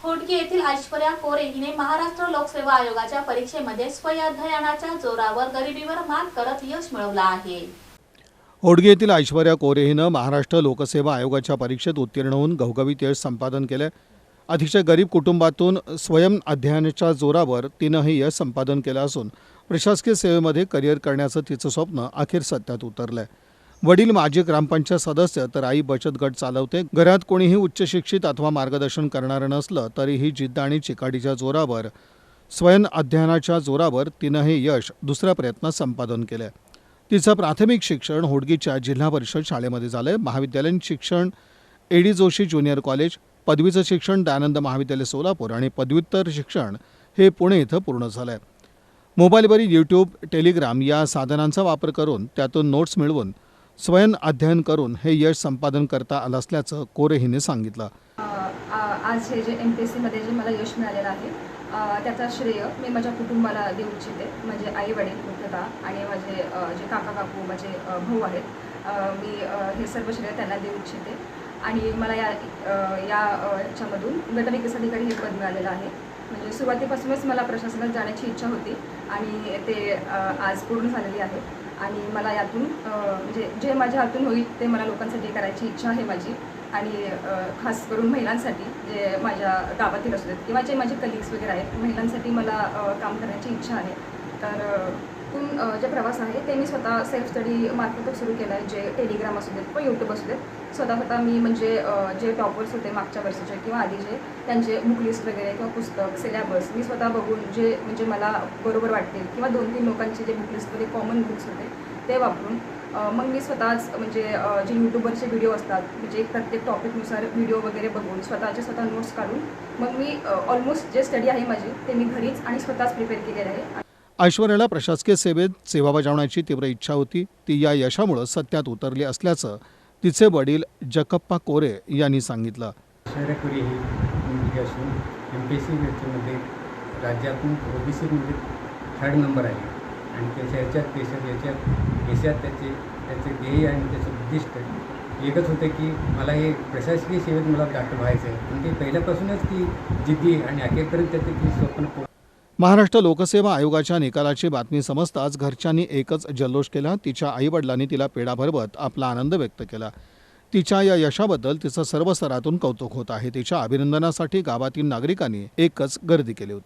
होडगी येथील ऐश्वर्या कोरे हिने महाराष्ट्र लोकसेवा आयोगाच्या परीक्षेमध्ये स्वयंअध्ययनाच्या जोरावर गरिबीवर मात करत यश मिळवलं आहे। होडगी येथील ऐश्वर्या कोरे हिनं महाराष्ट्र लोकसेवा आयोगाच्या परीक्षेत उत्तीर्ण होऊन घवघवीत यश संपादन केले। अतिशय गरीब कुटुंबातून स्वयं अध्ययनाच्या जोरावर तिनं हे यश संपादन केलं असून प्रशासकीय सेवेमध्ये करिअर करण्याचं तिचं स्वप्न अखेर सत्यात उतरलंय। वडील माजी ग्रामपंचायत सदस्य तर आई बचत गट चालवते। घरात कोणीही उच्च शिक्षित अथवा मार्गदर्शन करणारं नसलं तरीही जिद्द आणि चिकाटीच्या जोरावर स्वयं अध्ययनाच्या जोरावर तिनं हे यश दुसऱ्या प्रयत्नात संपादन केलंय। तिचं प्राथमिक शिक्षण होडगीच्या जिल्हा परिषद शाळेमध्ये झालंय। महाविद्यालयीन शिक्षण एडी जोशी ज्युनियर कॉलेज, पदवीचं शिक्षण दयानंद महाविद्यालय सोलापूर आणि पदव्युत्तर शिक्षण हे पुणे इथं पूर्ण झालंय। मोबाईलवरील यूट्यूब, टेलिग्राम या साधनांचा वापर करून त्यातून नोट्स मिळवून स्वयं अध्ययन करून हे यश संपादन करता आलं असल्याचं कोरे हिने सांगितलं। आज हे जे MPSC मध्ये जे मला यश मिळालेलं आहे त्याचा श्रेय मी माझ्या कुटुंबाला देऊ इच्छिते। माझे आई वडील मुख्यतः आणि माझे जे काका काकू माझे भाऊ आहेत, मी हे सर्व श्रेय त्यांना देऊ इच्छिते। आणि मला याच्यामधून गटविकास अधिकारी हे पद मिळालेलं आहे। म्हणजे सुरुवातीपासूनच मला प्रशासनात जाण्याची इच्छा होती आणि ते आज पूर्ण झालेली आहे। आणि मला यातून म्हणजे जे माझ्या हातून होईल ते मला लोकांसाठी करायची इच्छा आहे माझी। आणि खास करून महिलांसाठी जे माझ्या गावातील असू देत किंवा जे माझे कलिग्स वगैरे आहेत, महिलांसाठी मला काम करण्याची इच्छा आहे। तर जे प्रवास आहे ते मी स्वतः सेल्फ स्टडी मार्फतच सुरू केला आहे। जे टेलिग्राम असू देत किंवा यूट्यूब असू देत, स्वतः मी म्हणजे जे टॉपर्स होते मागच्या वर्षीचे किंवा आधीचे त्यांचे बुक लिस्ट वगैरे किंवा पुस्तक सिलेबस मी स्वतः बघून जे म्हणजे मला बरोबर वाटतील किंवा 2-3 लोकांचे जे बुक लिस्टमध्ये कॉमन बुक्स होते ते वापरून मग मी स्वतःच म्हणजे जे यूट्यूबवरचे व्हिडिओ असतात म्हणजे प्रत्येक टॉपिकनुसार व्हिडिओ वगैरे बघून स्वतः नोट्स काढून मग मी ऑलमोस्ट जे स्टडी आहे माझी ते मी घरीच आणि स्वतःच प्रिपेअर केलेलं आहे। ऐश्वर्याला प्रशासकीय सेवेत सेवा बजावण्याची तीव्र इच्छा होती। ती या यशामुळे सत्यात उतरली असल्याचं तिचे वडील जकप्पा कोरे यांनी सांगितलं। ऐश्वर्या कोरे ही मुलगी असून MPSC मध्ये राज्यातून OBC मध्ये 3rd नंबर आहे आणि त्याच्या देशात त्याचे ध्येय आणि त्याचं उद्दिष्ट एकच होतं की मला हे प्रशासकीय सेवेत मला डॉक्टर व्हायचं आहे। आणि ते पहिल्यापासूनच ती जिद्दी आणि अखेरपर्यंत त्याचे ती स्वप्न। महाराष्ट्र लोकसेवा आयोगाच्या निकालाची बातमी समजताच घरच्यांनी एकच जल्लोष केला। तिच्या आईवडिलांनी तिला पेढा भरवत आपला आनंद व्यक्त केला। तिच्या या यशाबद्दल तिचं सर्व स्तरातून कौतुक होत आहे। तिच्या अभिनंदनासाठी गावातील नागरिकांनी एकच गर्दी केली होती।